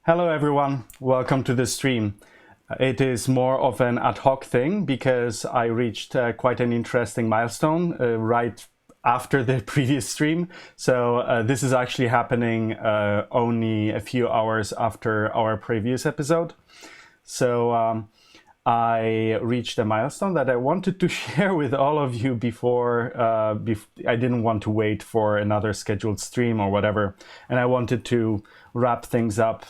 Hello everyone, welcome to the stream. It is more of an ad hoc thing because I reached quite an interesting milestone right after the previous stream. So this is actually happening only a few hours after our previous episode. So I reached a milestone that I wanted to share with all of you before I didn't want to wait for another scheduled stream or whatever, and I wanted to wrap things up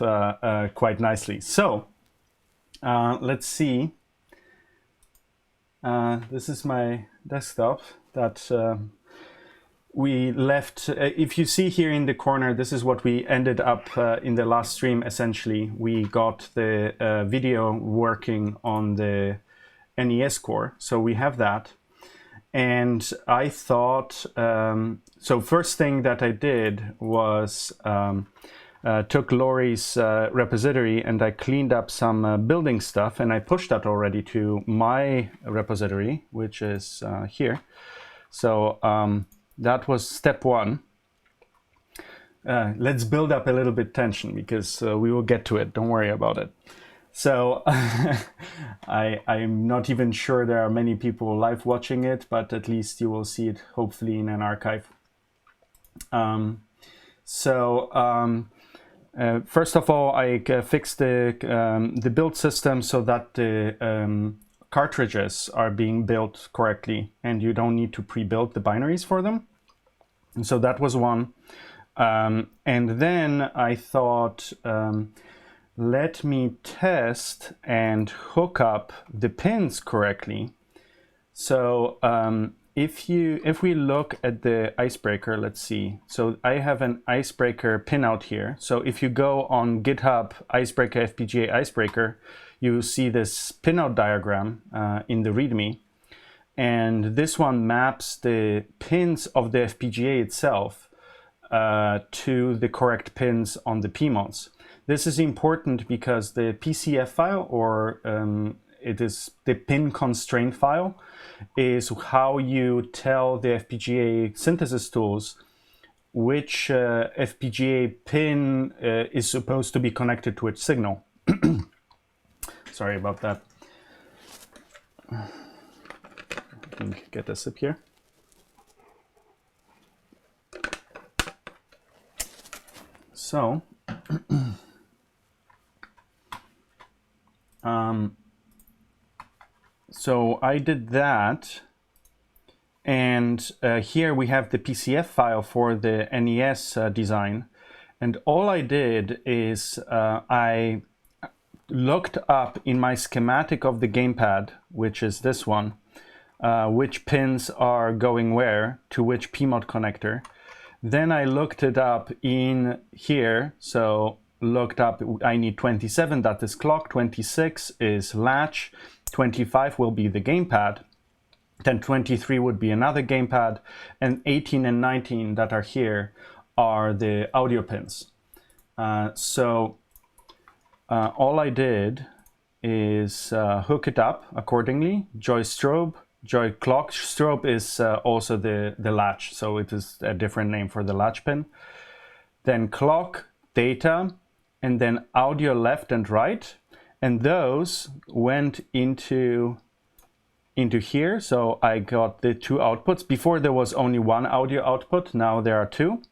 quite nicely. So let's see. This is my desktop that we left. If you see here in the corner, this is what we ended up in the last stream. Essentially, we got the video working on the NES core, so we have that. And I thought, so first thing that I did was took Laurie's repository and I cleaned up some building stuff, and I pushed that already to my repository, which is here. So that was step one. Let's build up a little bit tension because we will get to it. Don't worry about it. So I'm not even sure there are many people live watching it, but at least you will see it hopefully in an archive. First of all, I fixed the build system so that the cartridges are being built correctly and you don't need to pre-build the binaries for them. And so that was one. And then I thought, let me test and hook up the pins correctly. So if we look at the iCEBreaker, let's see. So I have an iCEBreaker pinout here. So if you go on GitHub iCEBreaker FPGA iCEBreaker, you see this pinout diagram in the README. And this one maps the pins of the FPGA itself to the correct pins on the PMODs. This is important because the PCF file, or it is the pin constraint file, is how you tell the FPGA synthesis tools which FPGA pin is supposed to be connected to which signal. Sorry about that. I can get a sip here. So, so I did that, and here we have the PCF file for the NES design, and all I did is I looked up in my schematic of the gamepad, which is this one, which pins are going where to which PMOD connector. Then I looked it up in here, so looked up, I need 27, that is clock, 26 is latch, 25 will be the gamepad, then 23 would be another gamepad, and 18 and 19 that are here are the audio pins. All I did is hook it up accordingly. Joy strobe, joy clock. Strobe is also the latch, so it is a different name for the latch pin. Then clock, data, and then audio left and right. And those went into here. So I got the two outputs. Before there was only one audio output, now there are two.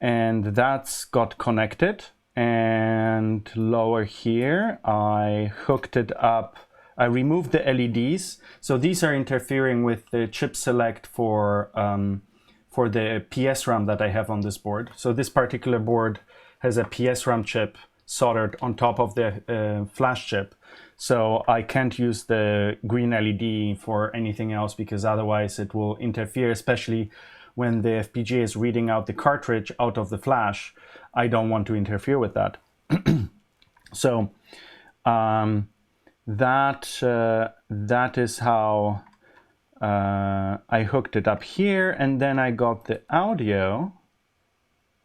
And that's got connected. And lower here, I hooked it up. I removed the LEDs. So these are interfering with the chip select for the PSRAM that I have on this board. So this particular board has a PSRAM chip soldered on top of the flash chip. So I can't use the green LED for anything else because otherwise it will interfere, especially when the FPGA is reading out the cartridge out of the flash. I don't want to interfere with that. So that is how I hooked it up here, and then I got the audio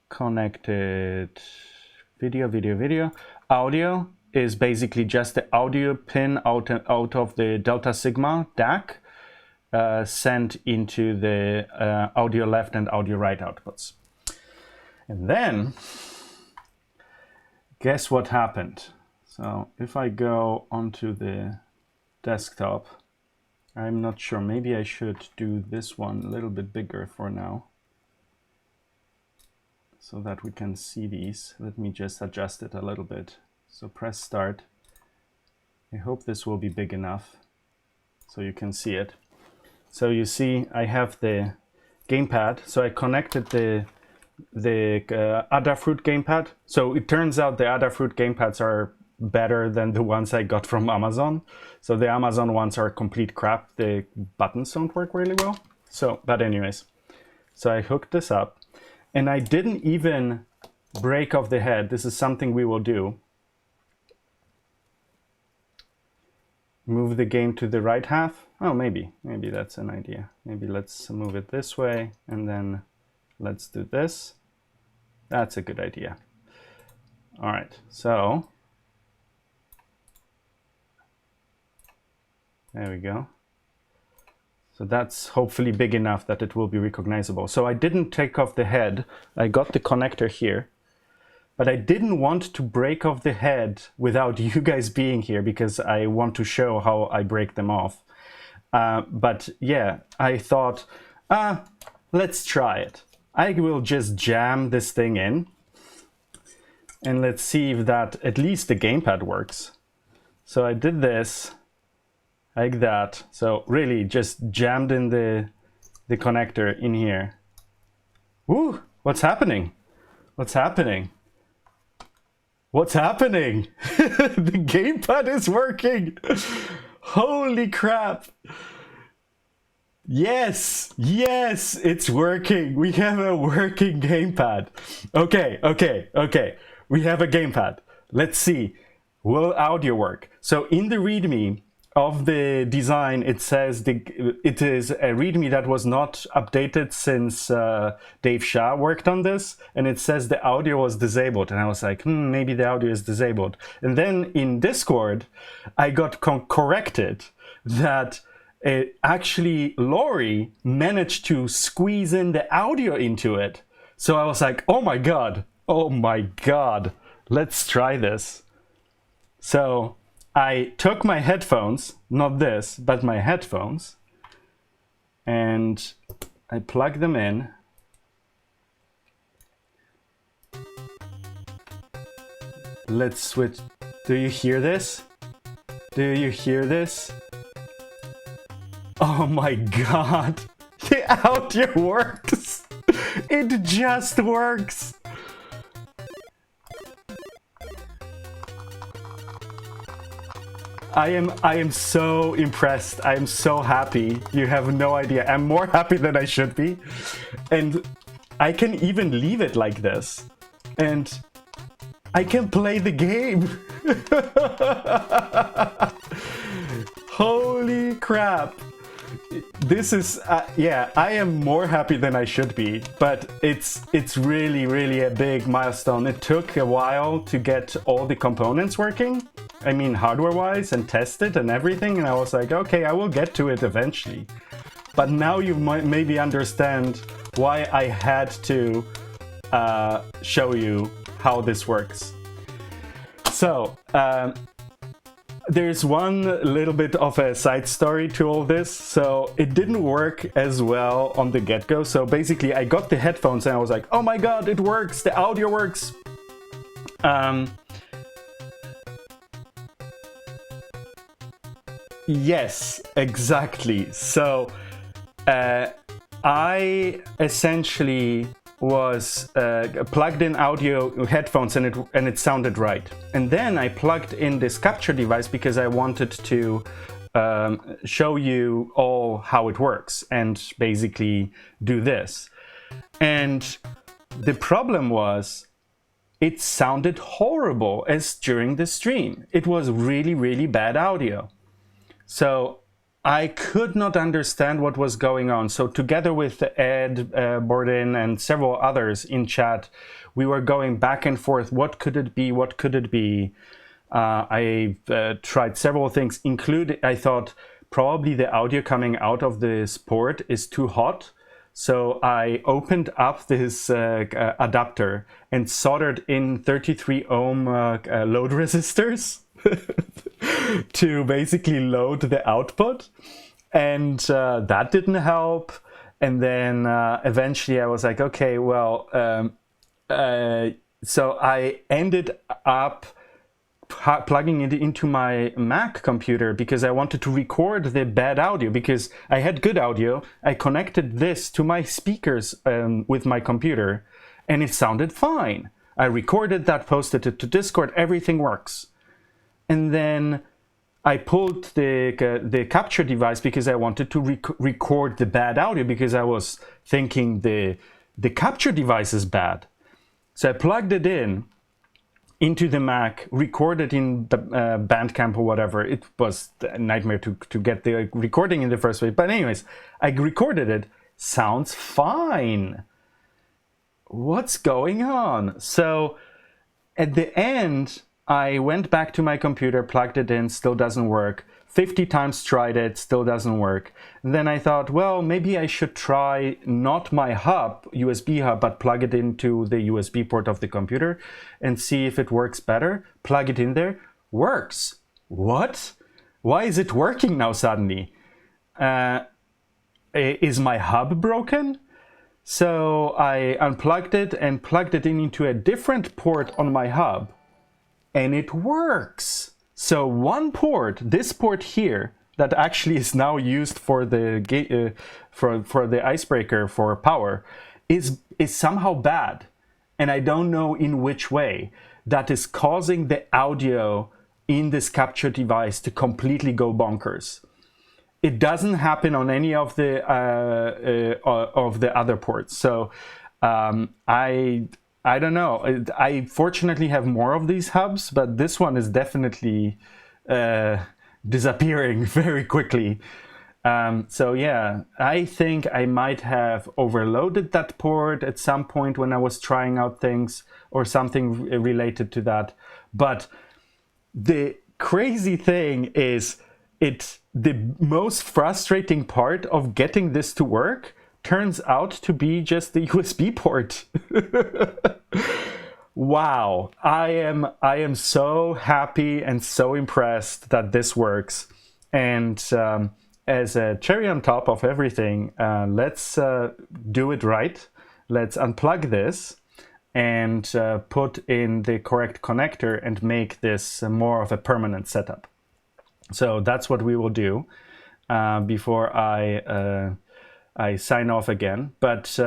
connected. Video. Audio is basically just the audio pin out of the Delta Sigma DAC sent into the audio left and audio right outputs. And then guess what happened? So if I go onto the desktop, I'm not sure, maybe I should do this one a little bit bigger for now, so that we can see these. Let me just adjust it a little bit. So press start. I hope this will be big enough so you can see it. So you see I have the gamepad. So I connected the Adafruit gamepad. So it turns out the Adafruit gamepads are better than the ones I got from Amazon. So the Amazon ones are complete crap. The buttons don't work really well. So, but anyways, so I hooked this up and I didn't even break off the head. This is something we will do. Move the game to the right half. Oh, maybe that's an idea. Maybe let's move it this way and then let's do this. That's a good idea. All right, so there we go. So that's hopefully big enough that it will be recognizable. So I didn't take off the head. I got the connector here, but I didn't want to break off the head without you guys being here because I want to show how I break them off. But yeah, I thought, let's try it. I will just jam this thing in and let's see if that, at least the gamepad works. So I did this like that. So really just jammed in the connector in here. Woo, what's happening? What's happening? What's happening? The gamepad is working. Holy crap. Yes, yes, it's working. We have a working gamepad. Okay. We have a gamepad. Let's see. Will audio work? So in the README of the design, it says it is a README that was not updated since Dave Shah worked on this, and it says the audio was disabled. And I was like, maybe the audio is disabled. And then in Discord, I got corrected that actually Lori managed to squeeze in the audio into it. So I was like, oh my god, let's try this. So I took my headphones, not this, but my headphones, and I plugged them in. Let's switch. Do you hear this? Do you hear this? Oh my god, the audio works. It just works. I am so impressed. I am so happy. You have no idea. I'm more happy than I should be. And I can even leave it like this. And I can play the game. Holy crap. This is, yeah, I am more happy than I should be, but it's really a big milestone. It took a while to get all the components working. I mean, hardware-wise, and test it and everything, and I was like, okay, I will get to it eventually. But now you might maybe understand why I had to show you how this works. So, there's one little bit of a side story to all this. So it didn't work as well on the get-go. So basically I got the headphones and I was like, oh my god, it works, the audio works. Yes, exactly. So I essentially was plugged in audio headphones and it sounded right. And then I plugged in this capture device because I wanted to show you all how it works and basically do this. And the problem was it sounded horrible as during the stream. It was really bad audio. So I could not understand what was going on. So together with Ed Borden and several others in chat, we were going back and forth. What could it be? What could it be? I tried several things, including, I thought probably the audio coming out of this port is too hot. So I opened up this adapter and soldered in 33 ohm load resistors to basically load the output. And that didn't help. And then eventually I was like, okay, well, so I ended up plugging it into my Mac computer because I wanted to record the bad audio because I had good audio. I connected this to my speakers with my computer and it sounded fine. I recorded that, posted it to Discord, everything works. And then I pulled the capture device because I wanted to record the bad audio because I was thinking the capture device is bad. So I plugged it into the Mac, recorded in the Bandcamp or whatever. It was a nightmare to get the recording in the first place. But anyways, I recorded it. Sounds fine. What's going on? So at the end, I went back to my computer, plugged it in, still doesn't work. 50 times tried it, still doesn't work. And then I thought, well, maybe I should try not my hub, USB hub, but plug it into the USB port of the computer and see if it works better. Plug it in there, works. What? Why is it working now suddenly? Is my hub broken? So I unplugged it and plugged it into a different port on my hub, and it works. So one port, this port here, that actually is now used for the for the iCEBreaker for power, is somehow bad, and I don't know in which way. That is causing the audio in this capture device to completely go bonkers. It doesn't happen on any of the other ports. So I don't know. I fortunately have more of these hubs, but this one is definitely disappearing very quickly. So yeah, I think I might have overloaded that port at some point when I was trying out things or something related to that. But the crazy thing is, the most frustrating part of getting this to work turns out to be just the USB port. Wow, I am so happy and so impressed that this works. And as a cherry on top of everything, let's do it right. Let's unplug this and put in the correct connector and make this more of a permanent setup. So that's what we will do before I sign off again. But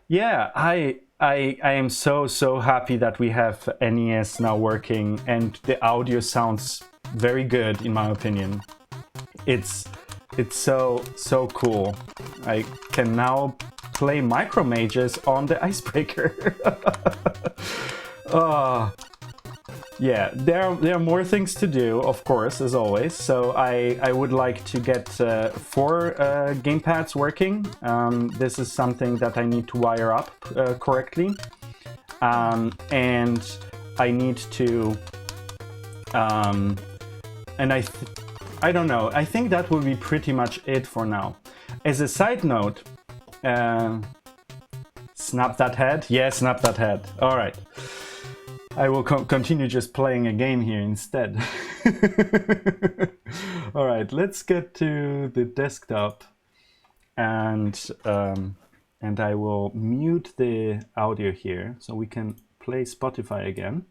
yeah, I am so happy that we have NES now working, and the audio sounds very good in my opinion. It's so cool. I can now play Micro Mages on the iCEBreaker. Oh. Yeah, there are more things to do, of course, as always. So I would like to get 4 gamepads working. This is something that I need to wire up correctly. And I need to... and I don't know, I think that will be pretty much it for now. As a side note... snap that head? Yeah, snap that head. All right. I will continue just playing a game here instead. All right, let's get to the desktop, and I will mute the audio here so we can play Spotify again.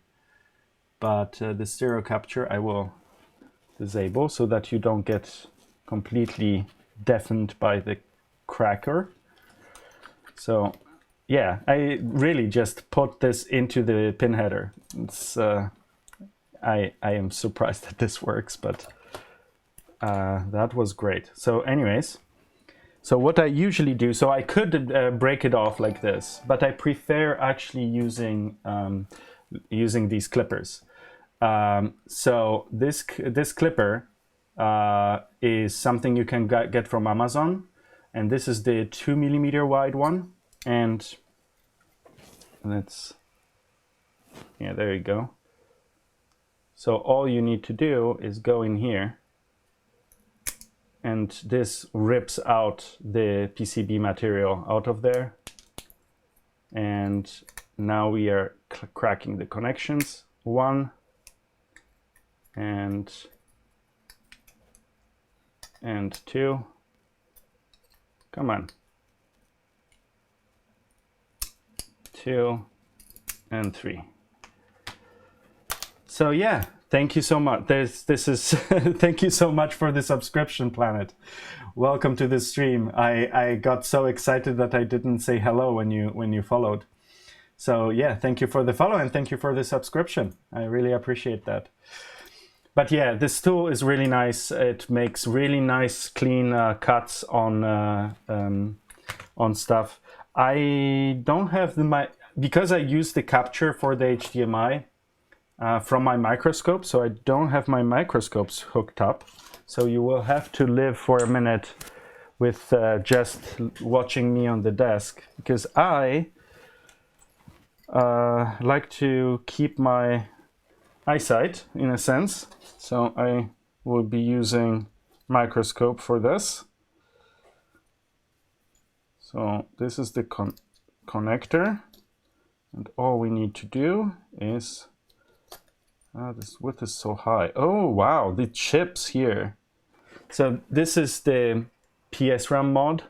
But the stereo capture I will disable so that you don't get completely deafened by the cracker. So. Yeah, I really just put this into the pin header. It's I am surprised that this works, but that was great. So anyways, so what I usually do, so I could break it off like this, but I prefer actually using these clippers. So this clipper is something you can get from Amazon, and this is the 2mm wide one. And let's, yeah, there you go. So all you need to do is go in here and this rips out the PCB material out of there. And now we are cracking the connections. 1 and 2. Come on. 2 and 3. So yeah, thank you so much. This is thank you so much for the subscription, Planet. Welcome to the stream. I got so excited that I didn't say hello when you followed. So yeah, thank you for the follow and thank you for the subscription. I really appreciate that. But yeah, this tool is really nice. It makes really nice, clean cuts on stuff. I don't have because I use the capture for the HDMI from my microscope, so I don't have my microscopes hooked up. So you will have to live for a minute with just watching me on the desk, because I like to keep my eyesight in a sense. So I will be using microscope for this. So this is the connector, and all we need to do is this width is so high. Oh wow, the chips here. So this is the PSRAM mod.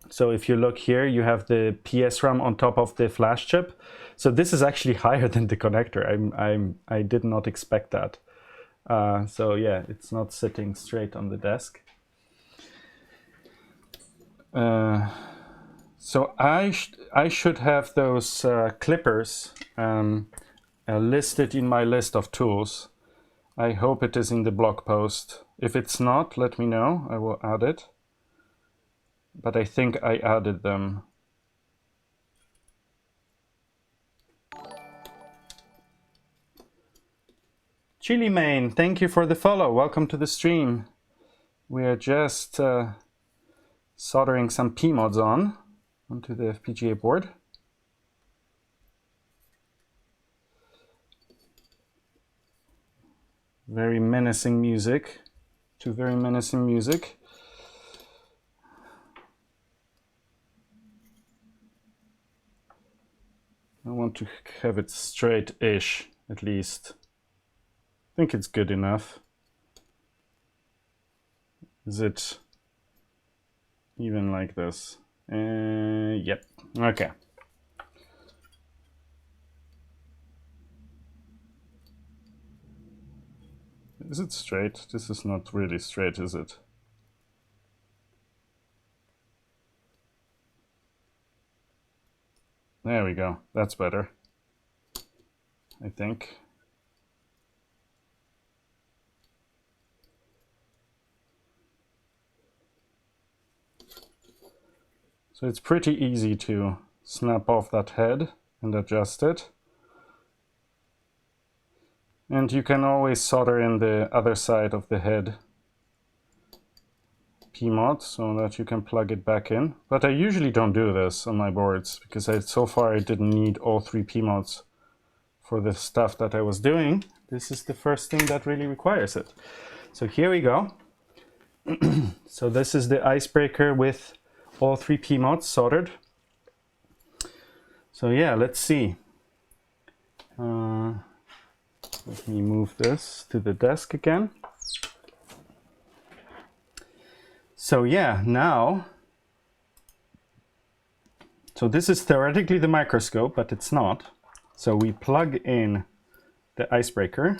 So if you look here, you have the PSRAM on top of the flash chip. So this is actually higher than the connector. I did not expect that. So yeah, it's not sitting straight on the desk. So I should have those clippers listed in my list of tools. I hope it is in the blog post. If it's not, let me know. I will add it. But I think I added them. Chili Main, thank you for the follow. Welcome to the stream. We are just soldering some PMODs onto the FPGA board. Very menacing music. To very menacing music. I want to have it straight-ish, at least. I think it's good enough. Is it even like this? Yep. Okay. Is it straight? This is not really straight, is it? There we go. That's better, I think. So it's pretty easy to snap off that head and adjust it. And you can always solder in the other side of the head PMOD so that you can plug it back in. But I usually don't do this on my boards because so far I didn't need all 3 PMODs for the stuff that I was doing. This is the first thing that really requires it. So here we go. So this is the iCEBreaker with all 3 PMODs soldered. So yeah, let's see. Let me move this to the desk again. So yeah, now, so this is theoretically the microscope, but it's not. So we plug in the iCEBreaker.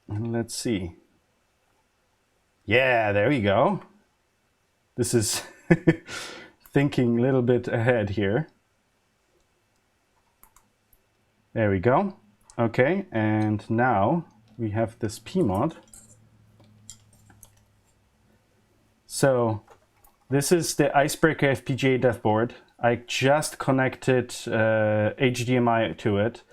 And let's see. Yeah, there we go. This is thinking a little bit ahead here. There we go. Okay, and now we have this PMOD. So this is the iCEBreaker FPGA dev board. I just connected HDMI to it.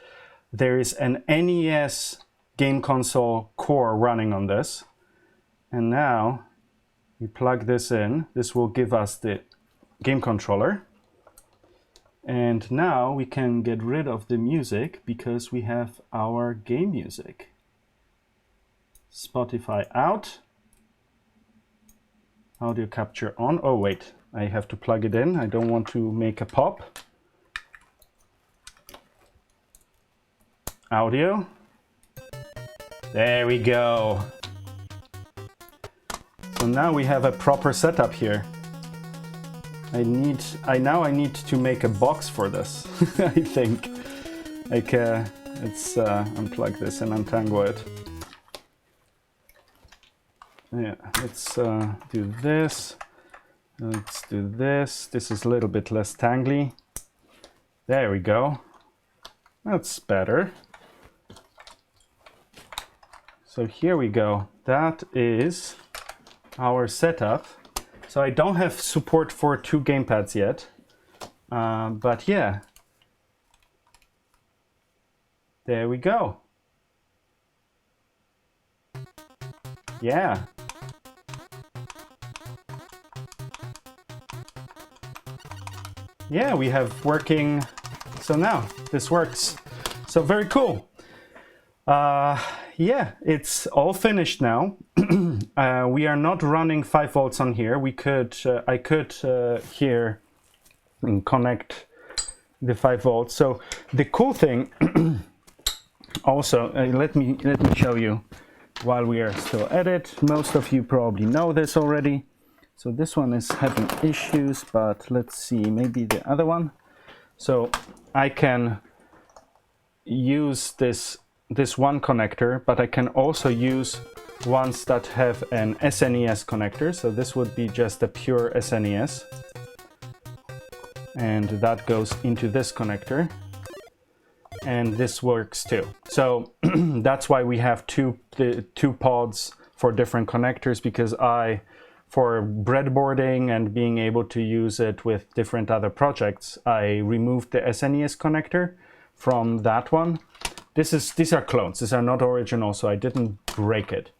There is an NES game console core running on this. And now we plug this in. This will give us the game controller. And now we can get rid of the music because we have our game music. Spotify out. Audio capture on. Oh wait, I have to plug it in. I don't want to make a pop. Audio. There we go. So now we have a proper setup here. I need to make a box for this. I think. Like, let's unplug this and untangle it. Yeah, let's do this. Let's do this. This is a little bit less tangly. There we go. That's better. So here we go. That is our setup. So I don't have support for 2 gamepads yet, but yeah. There we go. Yeah. Yeah, we have working. So now this works. So very cool. Yeah, it's all finished now. We are not running 5 volts on here. We could, I could here connect the 5 volts. So the cool thing, also, let me show you while we are still at it. Most of you probably know this already. So this one is having issues, but let's see, maybe the other one. So I can use this one connector, but I can also use ones that have an SNES connector. So this would be just a pure SNES. And that goes into this connector. And this works too. So that's why we have two pods for different connectors, because for breadboarding and being able to use it with different other projects, I removed the SNES connector from that one. These are clones. These are not original, so I didn't break it.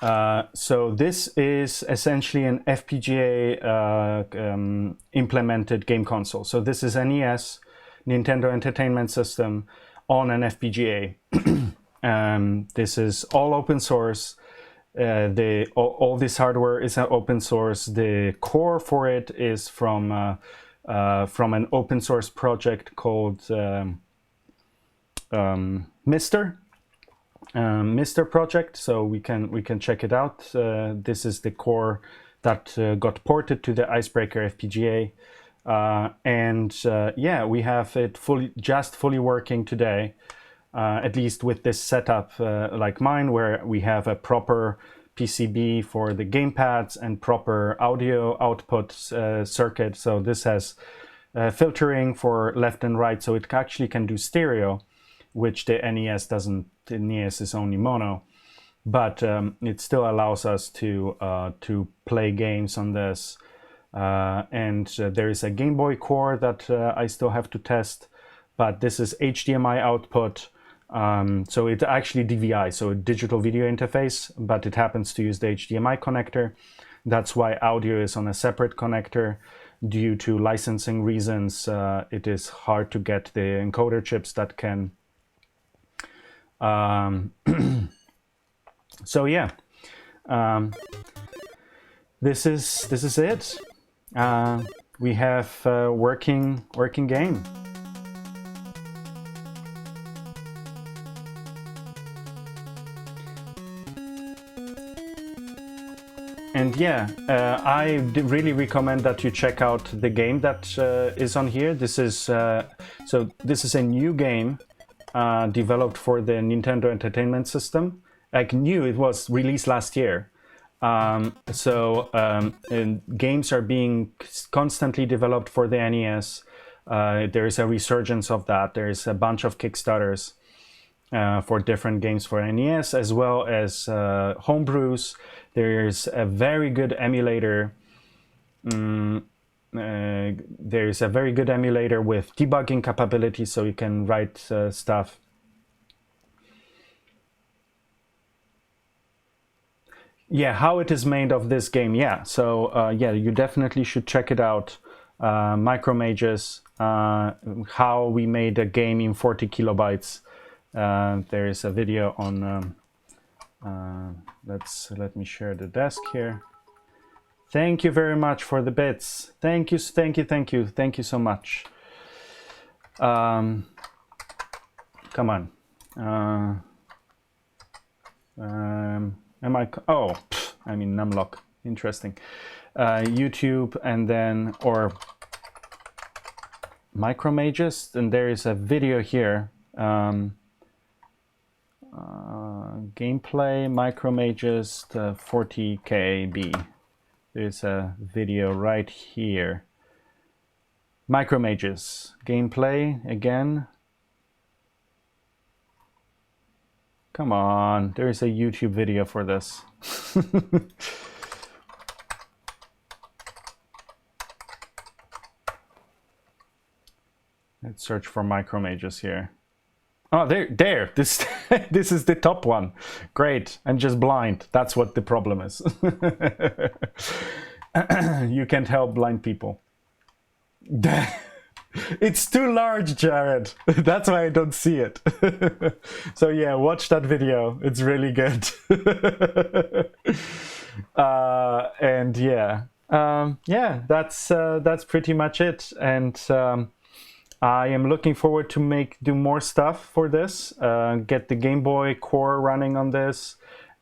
So this is essentially an FPGA implemented game console. So this is NES, Nintendo Entertainment System, on an FPGA. This is all open source. All this hardware is open source. The core for it is from an open source project called Mr. project. So we can check it out. This is the core that got ported to the iCEBreaker FPGA, and yeah, we have it fully working today. At least with this setup like mine, where we have a proper PCB for the gamepads and proper audio output circuit. So this has filtering for left and right, so it actually can do stereo, which the NES doesn't. The NES is only mono, but it still allows us to play games on this. And there is a Game Boy core that I still have to test, but this is HDMI output. So it's actually DVI, so a digital video interface, but it happens to use the HDMI connector. That's why audio is on a separate connector. Due to licensing reasons, it is hard to get the encoder chips that can. So yeah, this is it. We have a working game. And yeah, I really recommend that you check out the game that is on here. This is this is a new game developed for the Nintendo Entertainment System. Like new, it was released last year. And games are being constantly developed for the NES. There is a resurgence of that. There is a bunch of Kickstarters for different games for NES, as well as homebrews. There's a very good emulator. There's a very good emulator with debugging capabilities, so you can write stuff. Yeah, how it is made of this game. Yeah, so yeah, you definitely should check it out. Micromages, how we made a game in 40 kilobytes. There is a video on Let me share the desk here. Thank you very much for the bits. Thank you so much. Come on. Am I? Oh, I mean numlock. Interesting. YouTube and then or Micromages, and there is a video here. Gameplay Micromages 40KB. There's a video right here. Micromages gameplay again. Come on, there is a YouTube video for this. Let's search for Micromages here. Oh, there. This this is the top one. Great. I'm just blind. That's what the problem is. You can't help blind people. It's too large, Jared. That's why I don't see it. So yeah, watch that video. It's really good. And yeah, that's pretty much it. And I am looking forward to do more stuff for this, get the Game Boy core running on this,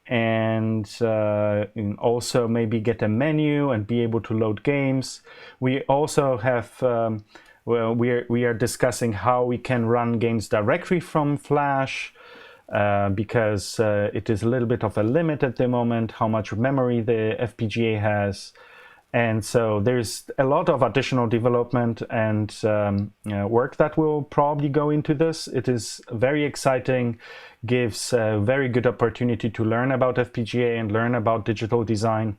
and also maybe get a menu and be able to load games. We also have, we are discussing how we can run games directly from Flash, because it is a little bit of a limit at the moment, how much memory the FPGA has. And so there's a lot of additional development and work that will probably go into this. It is very exciting, gives a very good opportunity to learn about FPGA and learn about digital design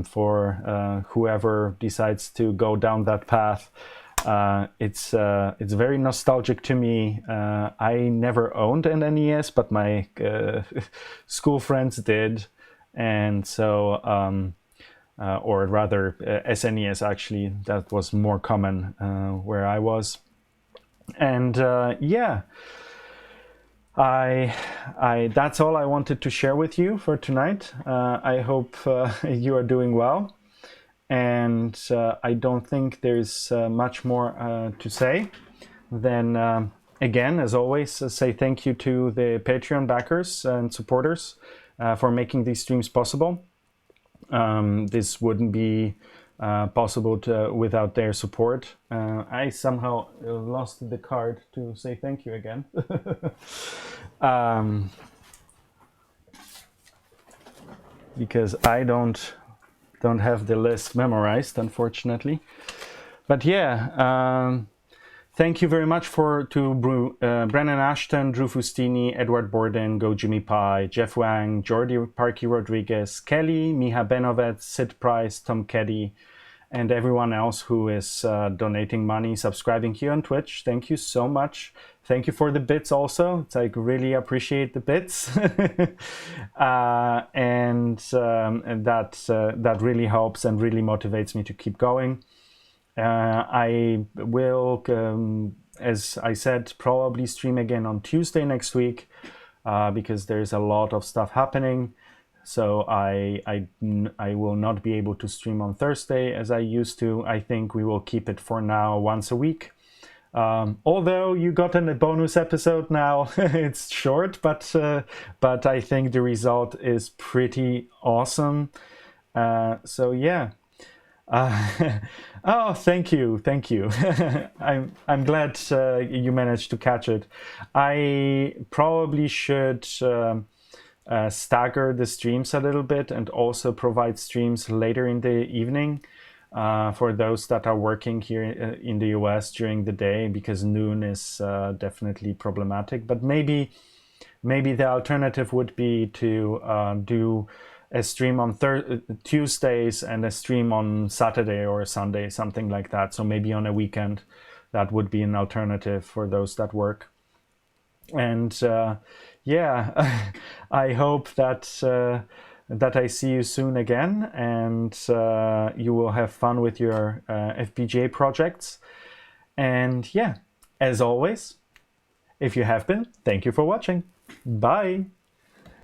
for whoever decides to go down that path. It's very nostalgic to me. I never owned an NES, but my school friends did. And so... or rather SNES, actually, that was more common where I was. And yeah, that's all I wanted to share with you for tonight. I hope you are doing well, and I don't think there's much more to say than again, as always, say thank you to the Patreon backers and supporters for making these streams possible. This wouldn't be possible without their support. I somehow lost the card to say thank you again. Because I don't have the list memorized, unfortunately. But yeah, thank you very much to Brennan Ashton, Drew Fustini, Edward Borden, Go Jimmy Pie, Jeff Wang, Jordi Parky Rodriguez, Kelly, Miha Benovec, Sid Price, Tom Keddy, and everyone else who is donating money, subscribing here on Twitch. Thank you so much. Thank you for the bits also. It's like really appreciate the bits. And that really helps and really motivates me to keep going. I will, as I said, probably stream again on Tuesday next week because there's a lot of stuff happening. So I will not be able to stream on Thursday as I used to. I think we will keep it for now once a week. Although you got a bonus episode now, it's short, but I think the result is pretty awesome. So yeah. Oh, thank you. I'm glad you managed to catch it. I probably should stagger the streams a little bit and also provide streams later in the evening for those that are working here in the US during the day, because noon is definitely problematic. But maybe the alternative would be to do a stream on Tuesdays and a stream on Saturday or Sunday, something like that. So maybe on a weekend, that would be an alternative for those that work. And yeah, I hope that I see you soon again, and you will have fun with your FPGA projects. And yeah, as always, if you have been, thank you for watching. Bye.